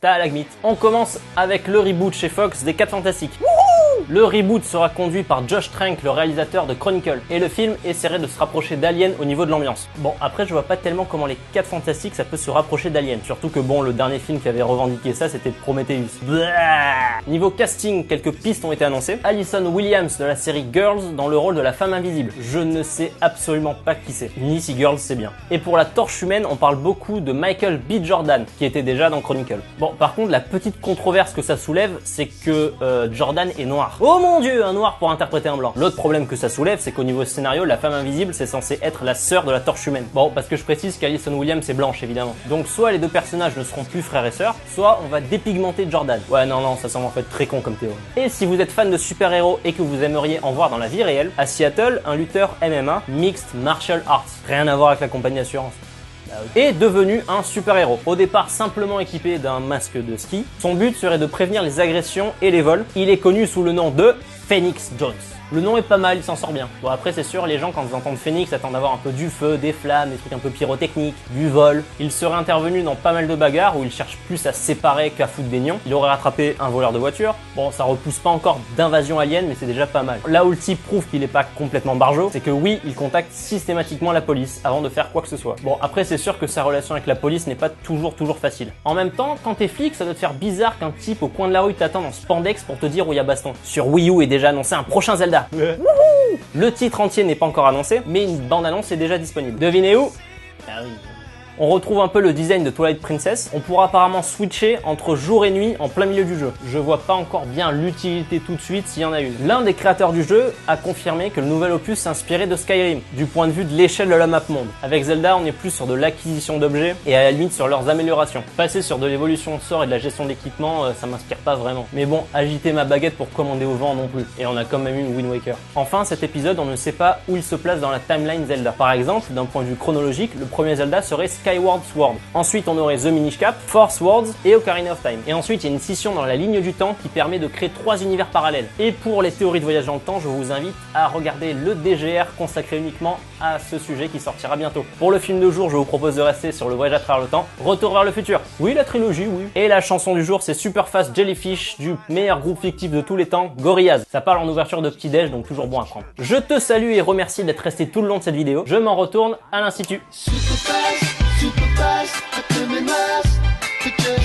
stalagmites. On commence avec le reboot chez Fox des 4 Fantastiques. Le reboot sera conduit par Josh Trank, le réalisateur de Chronicle, et le film essaierait de se rapprocher d'Alien au niveau de l'ambiance. Bon, après je vois pas tellement comment les 4 Fantastiques ça peut se rapprocher d'Alien, surtout que bon, le dernier film qui avait revendiqué ça c'était Prometheus. Blah. Niveau casting, quelques pistes ont été annoncées. Allison Williams de la série Girls dans le rôle de la femme invisible. Je ne sais absolument pas qui c'est, ni si Girls c'est bien. Et pour la torche humaine, on parle beaucoup de Michael B. Jordan, qui était déjà dans Chronicle. Bon, par contre, la petite controverse que ça soulève, c'est que Jordan est noir. Oh mon dieu, un noir pour interpréter un blanc. L'autre problème que ça soulève, c'est qu'au niveau scénario, la femme invisible, c'est censé être la sœur de la torche humaine. Bon, parce que je précise qu'Alison Williams est blanche, évidemment. Donc soit les deux personnages ne seront plus frères et sœurs, soit on va dépigmenter Jordan. Ouais, non, ça semble en fait très con comme théorie. Et si vous êtes fan de super-héros et que vous aimeriez en voir dans la vie réelle, à Seattle, un lutteur MMA, Mixed Martial Arts, rien à voir avec la compagnie d'assurance, est devenu un super-héros. Au départ simplement équipé d'un masque de ski, son but serait de prévenir les agressions et les vols. Il est connu sous le nom de Phoenix Jones. Le nom est pas mal, il s'en sort bien. Bon après c'est sûr, les gens quand ils entendent Phoenix attendent d'avoir un peu du feu, des flammes, des trucs un peu pyrotechniques, du vol. Il serait intervenu dans pas mal de bagarres où il cherche plus à se séparer qu'à foutre des nions. Il aurait rattrapé un voleur de voiture. Bon ça repousse pas encore d'invasion alien mais c'est déjà pas mal. Là où le type prouve qu'il est pas complètement barjot, c'est que oui, il contacte systématiquement la police avant de faire quoi que ce soit. Bon après c'est sûr que sa relation avec la police n'est pas toujours facile. En même temps, quand t'es flic, ça doit te faire bizarre qu'un type au coin de la rue t'attende en spandex pour te dire où il y a baston. Sur Wii U est déjà annoncé un prochain Zelda. Le titre entier n'est pas encore annoncé, mais une bande-annonce est déjà disponible. Devinez où? Ah oui. On retrouve un peu le design de Twilight Princess. On pourra apparemment switcher entre jour et nuit en plein milieu du jeu. Je vois pas encore bien l'utilité tout de suite s'il y en a une. L'un des créateurs du jeu a confirmé que le nouvel opus s'inspirait de Skyrim, du point de vue de l'échelle de la map monde. Avec Zelda, on est plus sur de l'acquisition d'objets et à la limite sur leurs améliorations. Passer sur de l'évolution de sorts et de la gestion d'équipement, ça m'inspire pas vraiment. Mais bon, agiter ma baguette pour commander au vent non plus. Et on a quand même eu une Wind Waker. Enfin, cet épisode, on ne sait pas où il se place dans la timeline Zelda. Par exemple, d'un point de vue chronologique, le premier Zelda serait Skyward Sword. Ensuite, on aurait The Minish Cap, Force Words et Ocarina of Time. Et ensuite, il y a une scission dans la ligne du temps qui permet de créer 3 univers parallèles. Et pour les théories de voyage dans le temps, je vous invite à regarder le DGR consacré uniquement à ce sujet qui sortira bientôt. Pour le film de jour, je vous propose de rester sur le voyage à travers le temps. Retour vers le futur. Oui, la trilogie, oui. Et la chanson du jour, c'est Superfast Jellyfish du meilleur groupe fictif de tous les temps, Gorillaz. Ça parle en ouverture de petit-déj, donc toujours bon à prendre. Je te salue et remercie d'être resté tout le long de cette vidéo. Je m'en retourne à l'Institut. Super fast, I do my best to